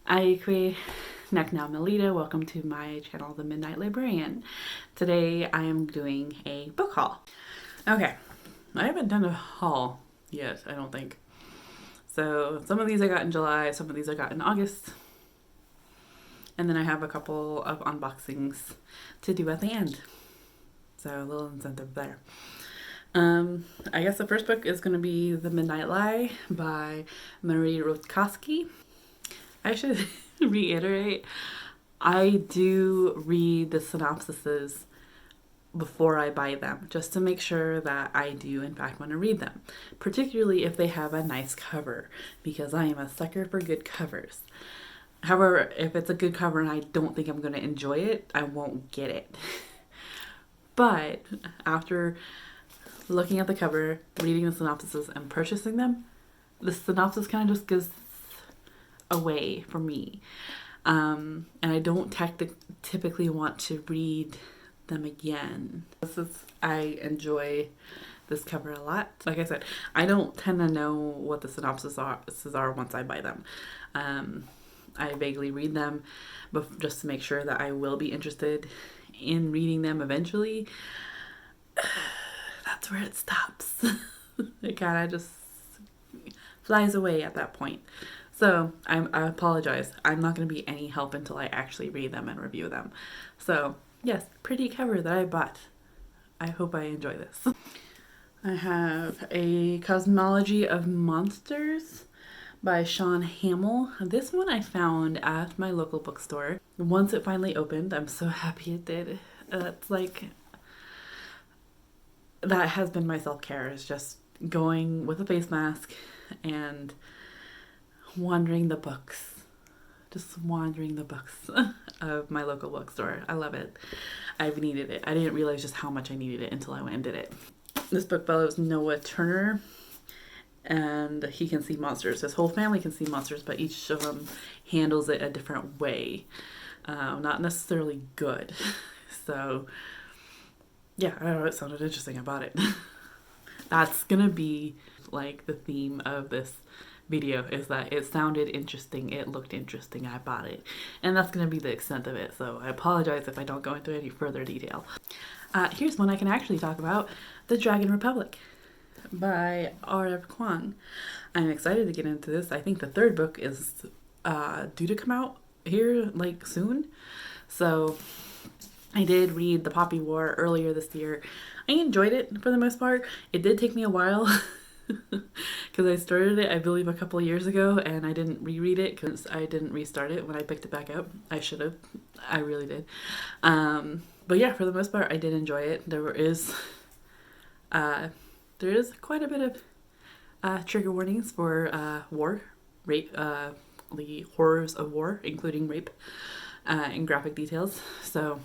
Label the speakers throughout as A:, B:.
A: Aiy-yu-kwee, Nek now Melita. Welcome to my channel, The Midnight Librarian. Today I am doing a book haul. Okay, I haven't done a haul yet, I don't think. So some of these I got in July, some of these I got in August. And then I have a couple of unboxings to do at the end. So a little incentive there. I guess the first book is going to be The Midnight Lie by Marie Rotkowski. I should reiterate, I do read the synopsises before I buy them, just to make sure that I do in fact want to read them, particularly if they have a nice cover, because I am a sucker for good covers. However, if it's a good cover and I don't think I'm going to enjoy it, I won't get it. But after looking at the cover, reading the synopsises, and purchasing them, the synopsis kind of just goes away for me. And I don't typically want to read them again. I enjoy this cover a lot. Like I said, I don't tend to know what the synopses are once I buy them. I vaguely read them just to make sure that I will be interested in reading them eventually. That's where it stops. It kind of just flies away at that point. So I apologize. I'm not going to be any help until I actually read them and review them. So yes, pretty cover that I bought. I hope I enjoy this. I have A Cosmology of Monsters by Sean Hamill. This one I found at my local bookstore. Once it finally opened, I'm so happy it did. It's like, that has been my self-care, is just going with a face mask and wandering the books. Just wandering the books of my local bookstore. I love it. I've needed it. I didn't realize just how much I needed it until I went and did it. This book follows Noah Turner, and he can see monsters. His whole family can see monsters, but each of them handles it a different way. Not necessarily good. So yeah, I don't know, it sounded interesting. I bought it. That's gonna be like the theme of this video, is that it sounded interesting, it looked interesting, I bought it. And that's gonna be the extent of it, so I apologize if I don't go into any further detail. Here's one I can actually talk about, The Dragon Republic by R.F. Kuang. I'm excited to get into this. I think the third book is due to come out here like soon. So I did read The Poppy War earlier this year. I enjoyed it for the most part. It did take me a while because I started it, I believe, a couple of years ago, and I didn't reread it because I didn't restart it when I picked it back up. I should have. I really did. But yeah, for the most part, I did enjoy it. There is quite a bit of trigger warnings for war, rape, the horrors of war, including rape, and graphic details. So,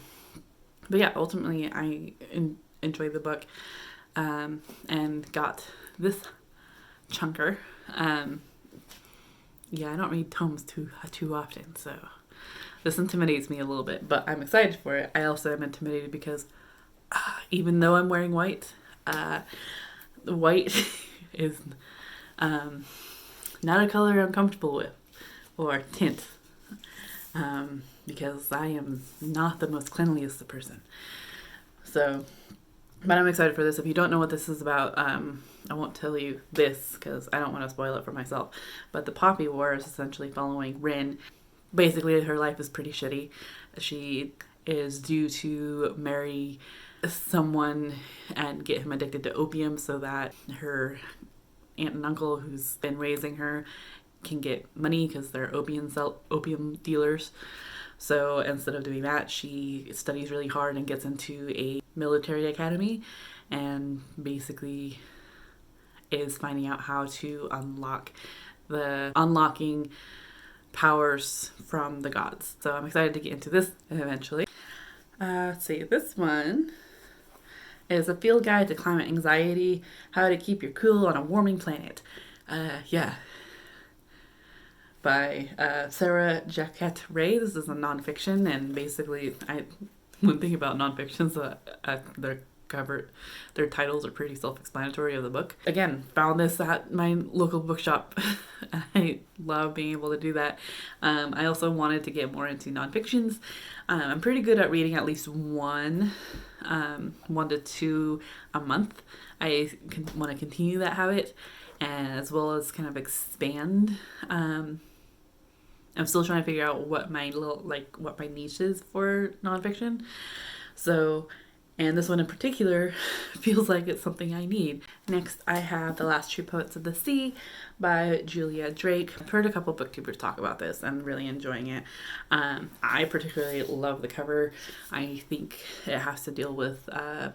A: but yeah, ultimately, I enjoyed the book, and got this chunker. Yeah, I don't read tomes too often, so this intimidates me a little bit, but I'm excited for it. I also am intimidated because even though I'm wearing white, white is not a color I'm comfortable with, or tint, because I am not the most cleanliest person. So, but I'm excited for this. If you don't know what this is about, I won't tell you this because I don't want to spoil it for myself. But the Poppy War is essentially following Rin. Basically, her life is pretty shitty. She is due to marry someone and get him addicted to opium so that her aunt and uncle, who's been raising her, can get money because they're opium dealers. So instead of doing that, she studies really hard and gets into a military academy, and basically is finding out how to unlocking powers from the gods. So I'm excited to get into this eventually. Let's see, this one is a field guide to climate anxiety, how to keep your cool on a warming planet. Yeah. By Sarah Jacquette Ray. This is a nonfiction, and basically, one thing about nonfiction is they're their titles are pretty self-explanatory of the book. Again, found this at my local bookshop. I love being able to do that. I also wanted to get more into nonfictions. I'm pretty good at reading at least one to two a month. I want to continue that habit, and as well as kind of expand. I'm still trying to figure out what my niche is for nonfiction. So, and this one in particular feels like it's something I need. Next, I have The Last True Poets of the Sea by Julia Drake. I've heard a couple booktubers talk about this. I'm really enjoying it. I particularly love the cover. I think it has to deal with the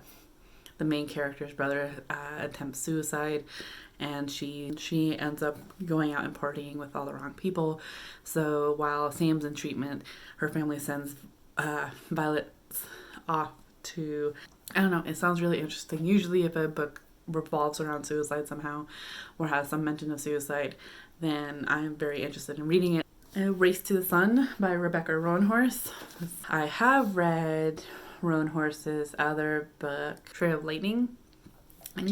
A: main character's brother attempts suicide, and she ends up going out and partying with all the wrong people. So while Sam's in treatment, her family sends Violet off to, I don't know, it sounds really interesting. Usually if a book revolves around suicide somehow or has some mention of suicide, then I'm very interested in reading it. Race to the Sun by Rebecca Roanhorse. I have read Roanhorse's other book, Trail of Lightning. I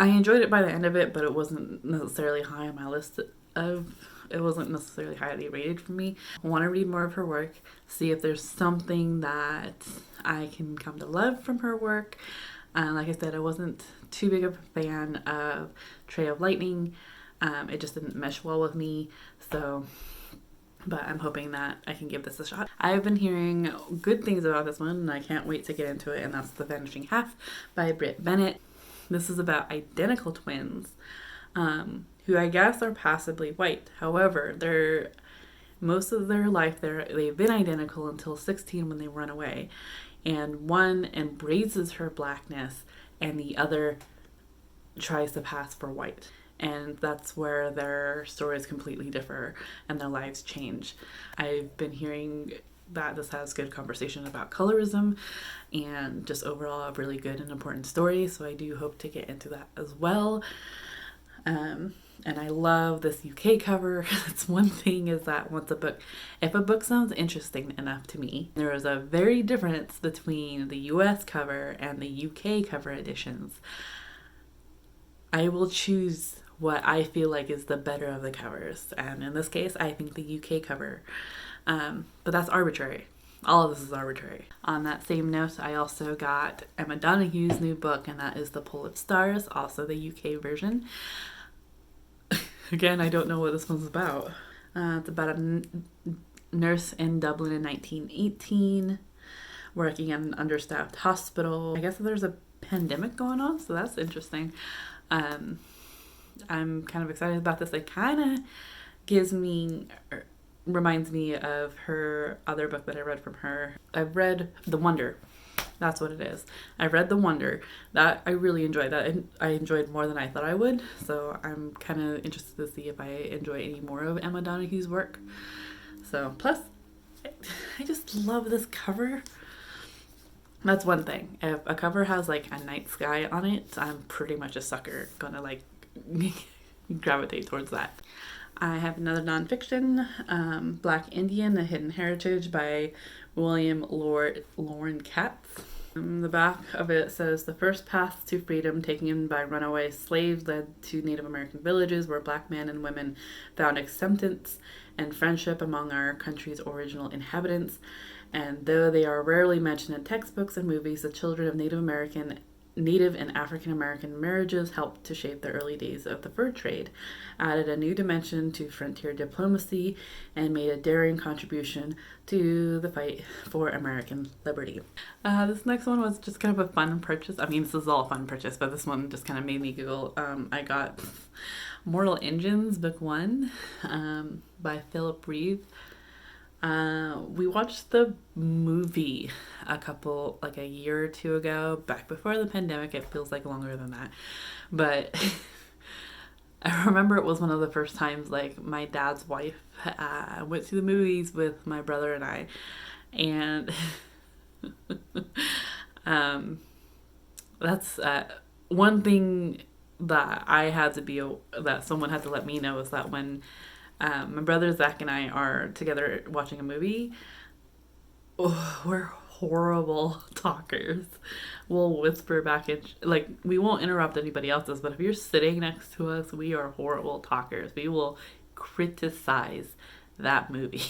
A: enjoyed it by the end of it, but it wasn't necessarily high on my list it wasn't necessarily highly rated for me. I want to read more of her work, see if there's something that I can come to love from her work. Like I said, I wasn't too big of a fan of Trail of Lightning. It just didn't mesh well with me, but I'm hoping that I can give this a shot. I've been hearing good things about this one, and I can't wait to get into it, and that's The Vanishing Half by Britt Bennett. This is about identical twins, who I guess are passably white. However, most of their life they've been identical until 16 when they run away. And one embraces her blackness and the other tries to pass for white. And that's where their stories completely differ and their lives change. I've been hearing that this has good conversation about colorism and just overall a really good and important story. So I do hope to get into that as well. And I love this UK cover. That's one thing, is that if a book sounds interesting enough to me, there is a very difference between the US cover and the UK cover editions. I will choose what I feel like is the better of the covers. And in this case, I think the UK cover. But that's arbitrary. All of this is arbitrary. On that same note, I also got Emma Donohue's new book, and that is The Pull of Stars, also the UK version. Again, I don't know what this one's about. It's about a nurse in Dublin in 1918 working at an understaffed hospital. I guess there's a pandemic going on, so that's interesting. I'm kind of excited about this. It kind of reminds me of her other book that I read from her. I've read The Wonder. That's what it is. I read The Wonder. That I really enjoyed that. I enjoyed more than I thought I would. So I'm kind of interested to see if I enjoy any more of Emma Donohue's work. So plus, I just love this cover. That's one thing. If a cover has like a night sky on it, I'm pretty much a sucker. Gonna like gravitate towards that. I have another nonfiction, Black Indian, A Hidden Heritage by William Lauren Katz. The back of it says, the first path to freedom taken by runaway slaves led to Native American villages where Black men and women found acceptance and friendship among our country's original inhabitants. And though they are rarely mentioned in textbooks and movies, the children of Native and African American marriages helped to shape the early days of the fur trade, added a new dimension to frontier diplomacy, and made a daring contribution to the fight for American liberty. This next one was just kind of a fun purchase. I mean, this is all a fun purchase, but this one just kind of made me giggle. I got Mortal Engines, Book 1 by Philip Reeve. We watched the movie a year or two ago, back before the pandemic. It feels like longer than that, but I remember it was one of the first times like my dad's wife went to the movies with my brother and I, and that's one thing that that someone had to let me know, is that when my brother Zach and I are together watching a movie, we're horrible talkers. We'll whisper back in, like, we won't interrupt anybody else's, but if you're sitting next to us, we are horrible talkers. We will criticize that movie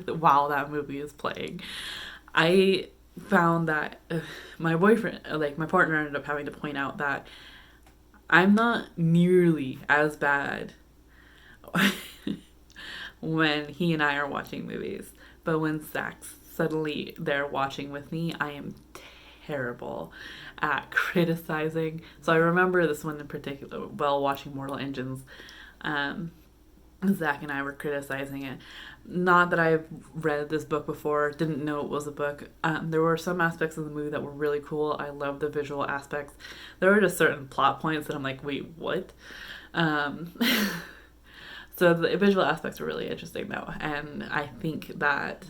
A: while that movie is playing. I found that my boyfriend, like my partner, ended up having to point out that I'm not nearly as bad when he and I are watching movies. But when Zach's suddenly there watching with me, I am terrible at criticizing. So I remember this one in particular, while watching Mortal Engines, Zach and I were criticizing it. Not that I've read this book before, didn't know it was a book. There were some aspects of the movie that were really cool. I love the visual aspects. There were just certain plot points that I'm like, wait, what? So the visual aspects were really interesting though. And I think that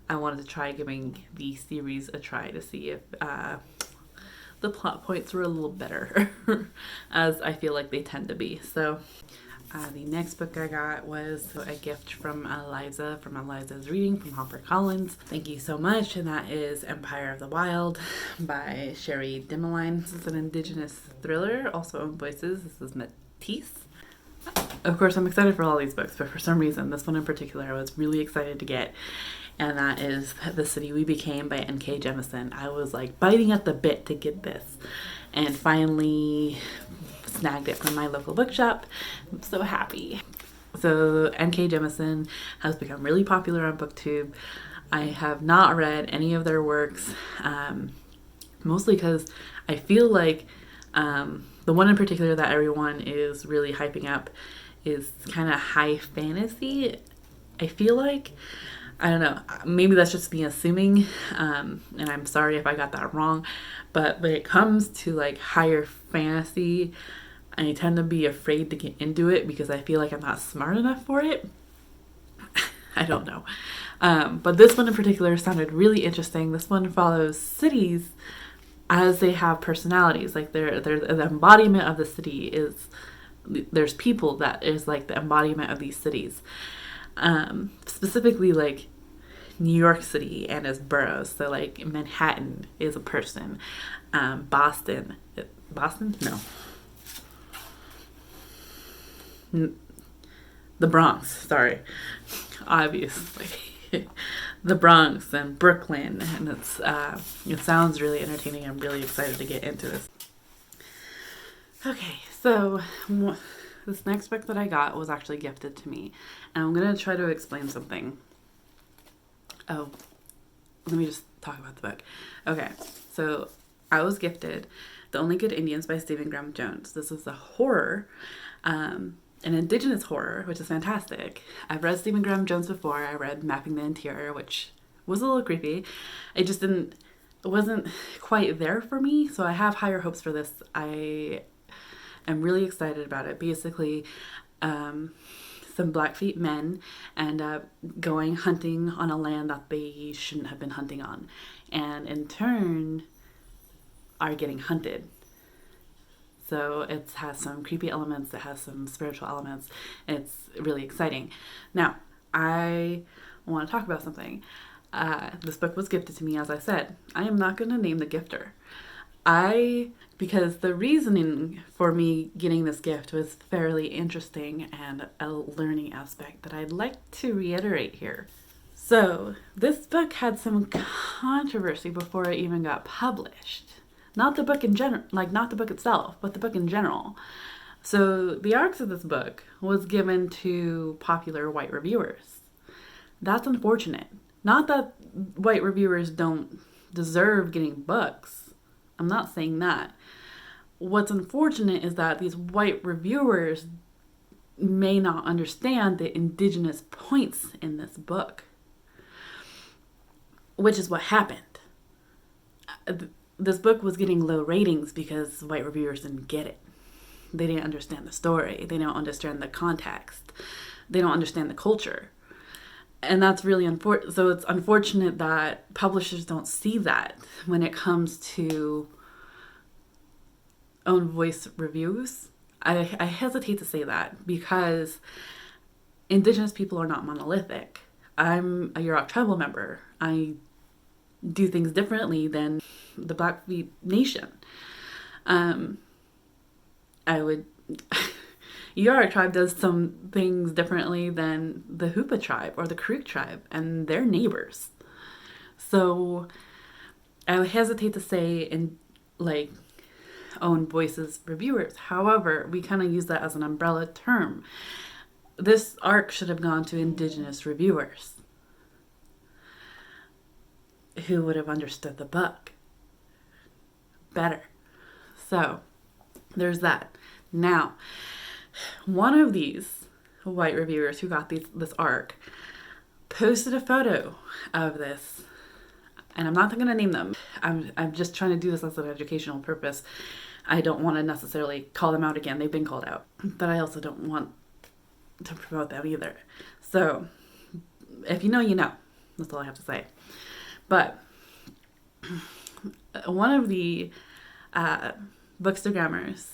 A: I wanted to try giving the series a try to see if the plot points were a little better, as I feel like they tend to be. So the next book I got was a gift from Eliza, from Eliza's Reading, from HarperCollins. Thank you so much. And that is Empire of the Wild by Sherry Dimeline. This is an Indigenous thriller, also own voices. This is Matisse. Of course, I'm excited for all these books, but for some reason, this one in particular, I was really excited to get. And that is The City We Became by N.K. Jemisin. I was like biting at the bit to get this, and finally snagged it from my local bookshop. I'm so happy. So N.K. Jemisin has become really popular on BookTube. I have not read any of their works, mostly because I feel like the one in particular that everyone is really hyping up is kind of high fantasy. I feel like, I don't know, maybe that's just me assuming, and I'm sorry if I got that wrong, but when it comes to like higher fantasy, I tend to be afraid to get into it because I feel like I'm not smart enough for it. I don't know. But this one in particular sounded really interesting. This one follows cities as they have personalities. Like the embodiment of the city is, there's people that is like the embodiment of these cities. Specifically like New York City and its boroughs. So like Manhattan is a person. Boston? No. The Bronx, sorry. Obviously. The Bronx and Brooklyn, and it sounds really entertaining. I'm really excited to get into this. Okay, so this next book that I got was actually gifted to me, and I'm going to try to explain something. Oh, let me just talk about the book. Okay, so I was gifted The Only Good Indians by Stephen Graham Jones. This is a horror, an Indigenous horror, which is fantastic. I've read Stephen Graham Jones before. I read Mapping the Interior, which was a little creepy. It wasn't quite there for me, so I have higher hopes for this. I am really excited about it. Basically, some Blackfeet men end up going hunting on a land that they shouldn't have been hunting on, and in turn are getting hunted. So it has some creepy elements, it has some spiritual elements. It's really exciting. Now, I want to talk about something. This book was gifted to me, as I said. I am not going to name the gifter. Because the reasoning for me getting this gift was fairly interesting and a learning aspect that I'd like to reiterate here. So, this book had some controversy before it even got published. Not the book in general, like not the book itself, but the book in general. So the arcs of this book was given to popular white reviewers. That's unfortunate. Not that white reviewers don't deserve getting books. I'm not saying that. What's unfortunate is that these white reviewers may not understand the indigenous points in this book, which is what happened. This book was getting low ratings because white reviewers didn't get it. They didn't understand the story. They don't understand the context. They don't understand the culture. And that's really unfortunate. So it's unfortunate that publishers don't see that when it comes to own voice reviews. I hesitate to say that because Indigenous people are not monolithic. I'm a Yurok tribal member. I do things differently than the Blackfeet Nation. I would... Yurok tribe does some things differently than the Hoopa tribe or the Creek tribe, and they're neighbors. So I would hesitate to say in like own voices reviewers. However, we kind of use that as an umbrella term. This arc should have gone to Indigenous reviewers who would have understood the book better. So there's that. Now, one of these white reviewers who got this arc posted a photo of this, and I'm not going to name them. I'm just trying to do this as an educational purpose. I don't want to necessarily call them out again. They've been called out, but I also don't want to promote them either. So if you know, you know. That's all I have to say. But one of the bookstagrammers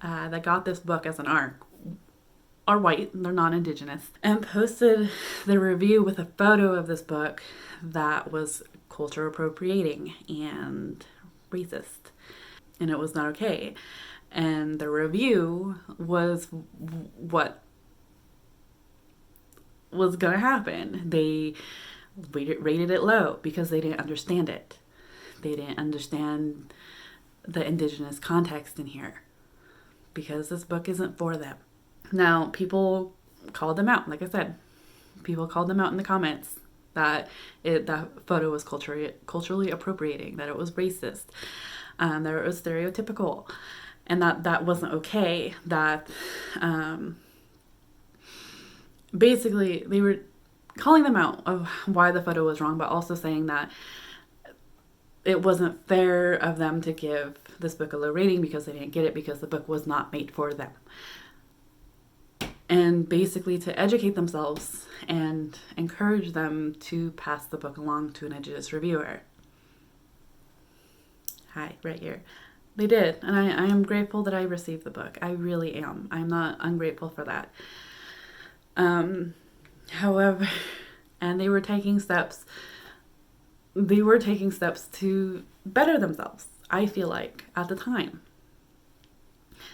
A: that got this book as an arc are white, they're non-Indigenous, and posted the review with a photo of this book that was culture appropriating and racist, and it was not okay. And the review was what was gonna happen. They rated it low because they didn't understand it. They didn't understand the Indigenous context in here, because this book isn't for them. Now, people called them out. Like I said, people called them out in the comments that that photo was culturally appropriating, that it was racist, that it was stereotypical, and that wasn't okay. That basically they were calling them out of why the photo was wrong, but also saying that it wasn't fair of them to give this book a low rating because they didn't get it, because the book was not made for them. And basically to educate themselves and encourage them to pass the book along to an Indigenous reviewer. Hi, right here. They did, and I am grateful that I received the book. I really am. I'm not ungrateful for that. However, and they were taking steps to better themselves, I feel like, at the time.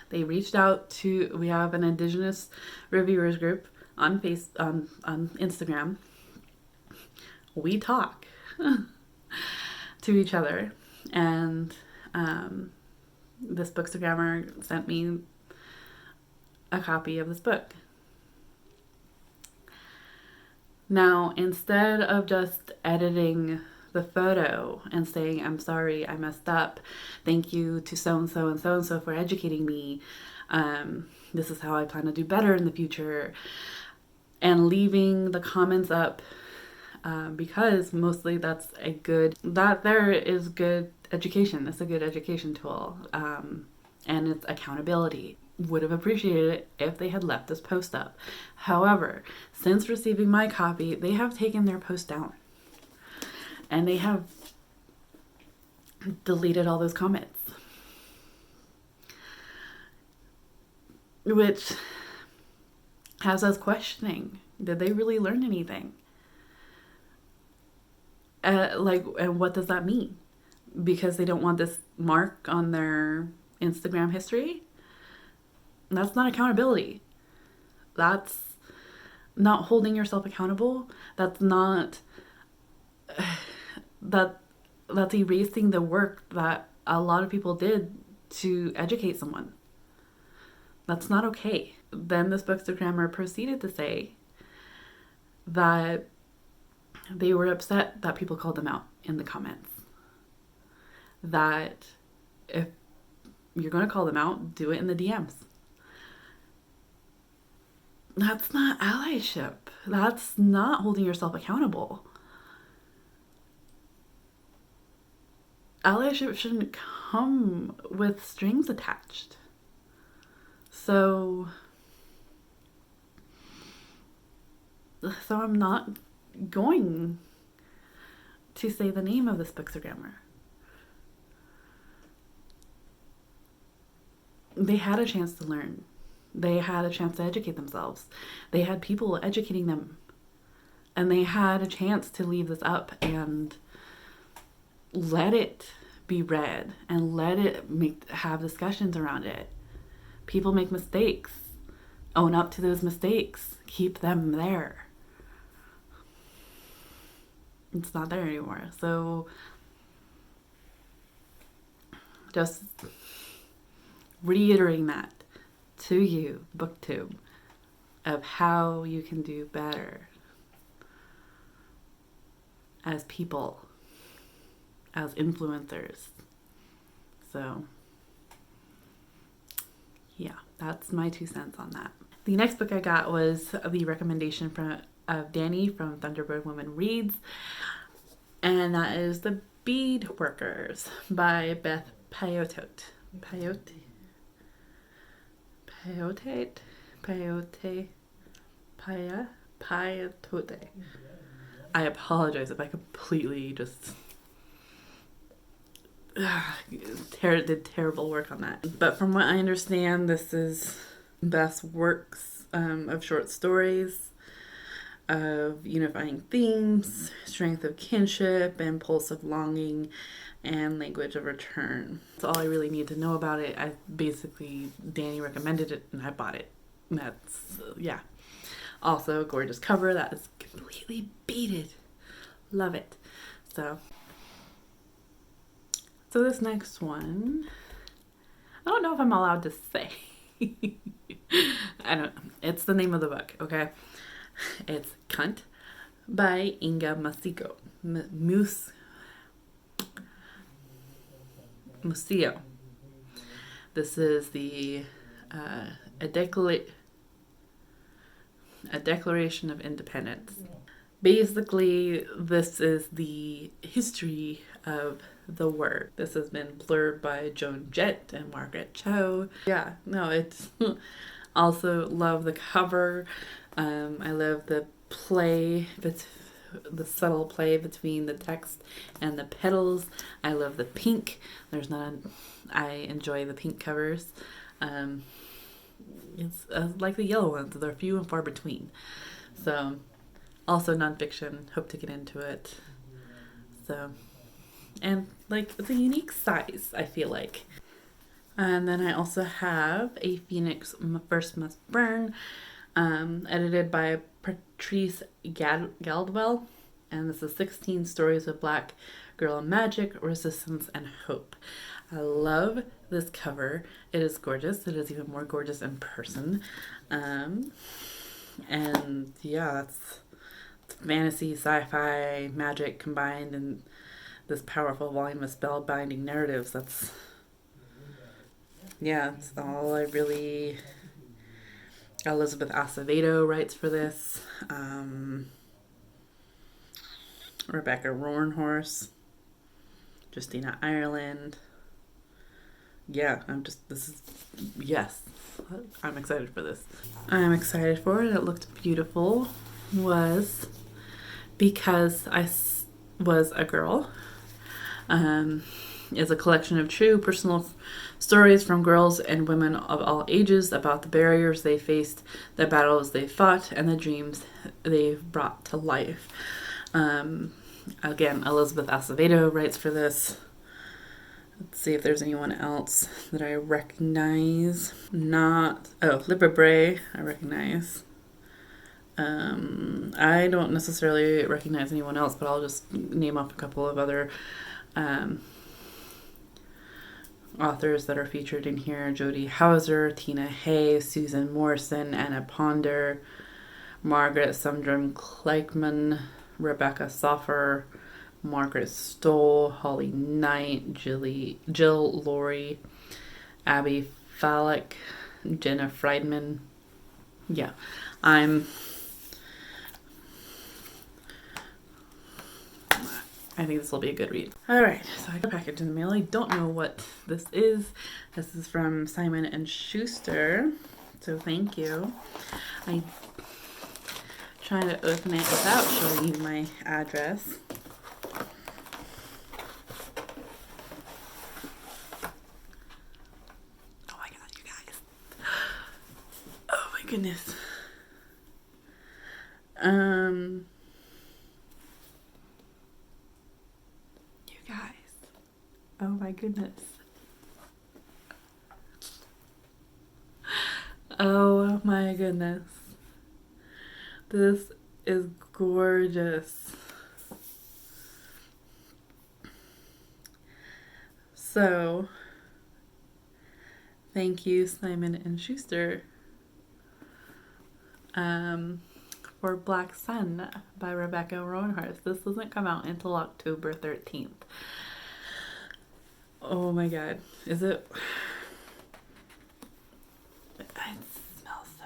A: They reached out to, we have an Indigenous reviewers group on Instagram. We talk to each other, and this bookstagrammer sent me a copy of this book. Now, instead of just editing the photo and saying, I'm sorry, I messed up, thank you to so-and-so and so-and-so for educating me, this is how I plan to do better in the future, and leaving the comments up, because mostly that there is good education. It's a good education tool, and it's accountability. Would have appreciated it if they had left this post up. However, since receiving my copy, they have taken their post down, and they have deleted all those comments, which has us questioning, did they really learn anything? And what does that mean? Because they don't want this mark on their Instagram history? That's not accountability. That's not holding yourself accountable. That's not... That's erasing the work that a lot of people did to educate someone. That's not okay. Then this bookstagrammer proceeded to say that they were upset that people called them out in the comments. That if you're going to call them out, do it in the DMs. That's not allyship. That's not holding yourself accountable. Allyship shouldn't come with strings attached. So I'm not going to say the name of this bookstagrammer. They had a chance to learn. They had a chance to educate themselves. They had people educating them. And they had a chance to leave this up and let it be read and let it have discussions around it. People make mistakes. Own up to those mistakes. Keep them there. It's not there anymore. So just reiterating that to you, BookTube, of how you can do better as people, as influencers. So yeah, that's my 2 cents on that. The next book I got was the recommendation of Danny from Thunderbird Women Reads, and that is The Bead Workers by Beth Payote. I apologize if I completely just did terrible work on that. But from what I understand, this is Beth's works of short stories of unifying themes, strength of kinship, impulsive longing, and language of return. That's all I really need to know about it. Danny recommended it and I bought it. That's, yeah. Also, gorgeous cover that is completely beaded. Love it. So this next one, I don't know if I'm allowed to say. I don't know. It's the name of the book, okay? It's Cunt by Inga Muscio. This is a Declaration of Independence. Basically, this is the history of the word. This has been blurred by Joan Jett and Margaret Cho. Yeah, no, it's also love the cover. I love the play, the subtle play between the text and the petals. I love the pink. I enjoy the pink covers. It's like the yellow ones. They're few and far between. So, also nonfiction. Hope to get into it. So, and like it's a unique size, I feel like. And then I also have A Phoenix First Must Burn, edited by Patrice Galdwell. And this is 16 stories of Black girl magic, resistance, and hope. I love this cover. It is gorgeous. It is even more gorgeous in person. And yeah, it's fantasy, sci-fi, magic combined in this powerful volume of spellbinding narratives. That's all I really... Elizabeth Acevedo writes for this. Rebecca Roanhorse. Justina Ireland. Yeah, yes. I'm excited for this. I'm excited for it. It looked beautiful. Was Because I Was a Girl. Is a collection of true personal stories from girls and women of all ages about the barriers they faced, the battles they fought, and the dreams they've brought to life. Again, Elizabeth Acevedo writes for this. Let's see if there's anyone else that I recognize. Lippa Bray, I recognize. I don't necessarily recognize anyone else, but I'll just name off a couple of other authors that are featured in here. Jody Hauser, Tina Hay, Susan Morrison, Anna Ponder, Margaret Sundrum Kleikman, Rebecca Soffer, Margaret Stoll, Holly Knight, Jill Laurie, Abby Fallick, Jenna Friedman. Yeah, I think this will be a good read. Alright, so I got a package in the mail. I don't know what this is. This is from Simon & Schuster. So thank you. I'm trying to open it without showing you my address. Oh my god, you guys. Oh my goodness. You guys. my goodness. Oh my goodness. This is gorgeous. So, thank you, Simon and Schuster, for Black Sun by Rebecca Roanhurst. This doesn't come out until October 13th. Oh my god. Is it? It smells so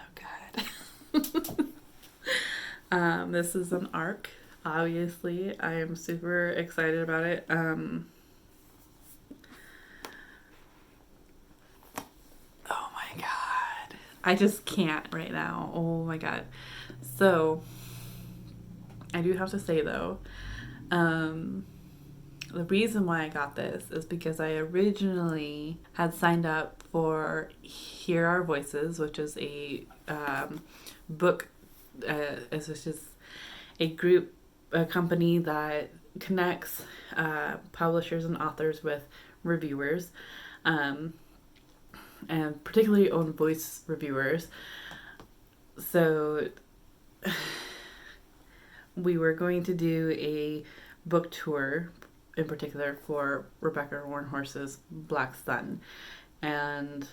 A: good. This is an ARC. Obviously, I am super excited about it. Oh my god. I just can't right now. Oh my god. So, I do have to say though, the reason why I got this is because I originally had signed up for Hear Our Voices, which is a book, which is a group, a company that connects publishers and authors with reviewers, and particularly own voice reviewers. So we were going to do a book tour in particular for Rebecca Roanhurst's Black Sun, and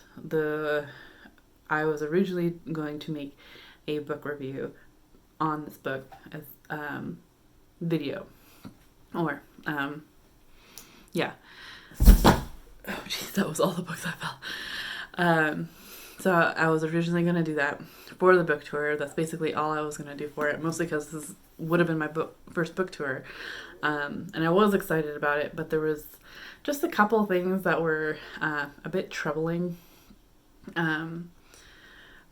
A: I was originally going to make a book review on this book as video, or yeah. Oh jeez, that was all the books I fell. So I was originally going to do that for the book tour. That's basically all I was going to do for it, mostly because this would have been my first book tour. And I was excited about it, but there was just a couple of things that were a bit troubling.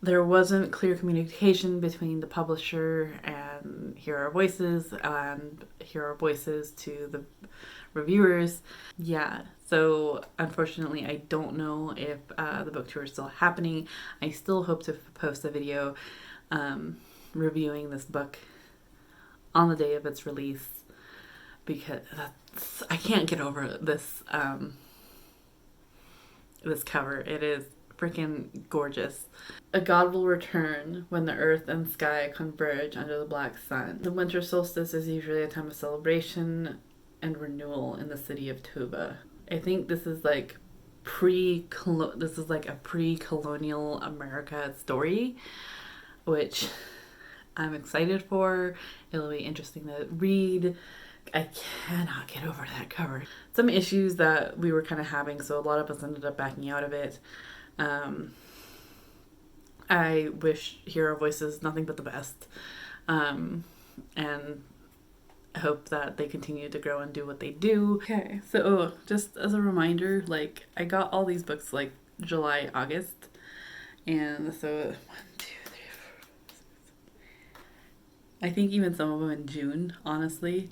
A: There wasn't clear communication between the publisher and Hear Our Voices and Hear Our Voices to the reviewers. Yeah, so unfortunately I don't know if the book tour is still happening. I still hope to post a video reviewing this book on the day of its release, because I can't get over this this cover. It is freaking gorgeous. A god will return when the earth and sky converge under the black sun. The winter solstice is usually a time of celebration and renewal in the city of Toba. I think this is like a pre-colonial America story, which I'm excited for. It'll be interesting to read. I cannot get over that cover. Some issues that we were kind of having, so a lot of us ended up backing out of it. I wish Hear Our Voices nothing but the best, and I hope that they continue to grow and do what they do. Okay, so just as a reminder, like, I got all these books like July, August, and so 1, 2, 3, 4, 5, 6, 7, I think even some of them in June, honestly.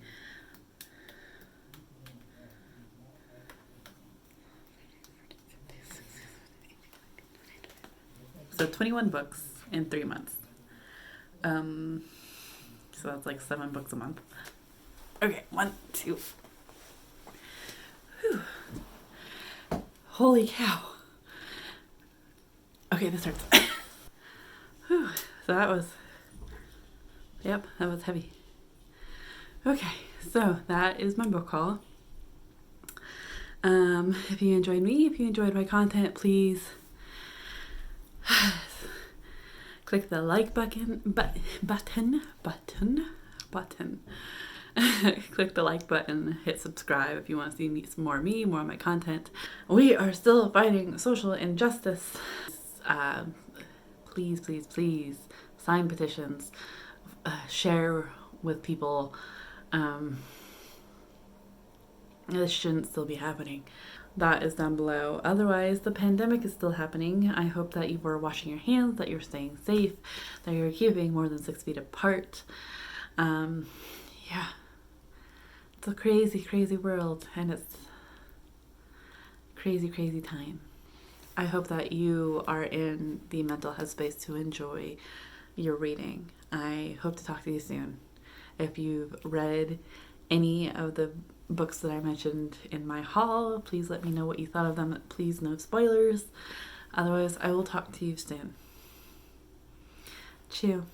A: So 21 books in 3 months. So that's like 7 books a month. Okay, 1, 2. Whew. Holy cow. Okay, this hurts. Whew. So that was heavy. Okay, so that is my book haul. If you enjoyed me, if you enjoyed my content, please click the like button. Click the like button, hit subscribe if you want to see some more of me, more of my content. We are still fighting social injustice. Please, please, please sign petitions, share with people. This shouldn't still be happening. That is down below. Otherwise, the pandemic is still happening. I hope that you are washing your hands, that you're staying safe, that you're keeping more than 6 feet apart. Yeah. It's a crazy, crazy world, and it's crazy, crazy time. I hope that you are in the mental headspace to enjoy your reading. I hope to talk to you soon. If you've read any of the books that I mentioned in my haul. Please let me know what you thought of them. Please no spoilers. Otherwise, I will talk to you soon. Chew.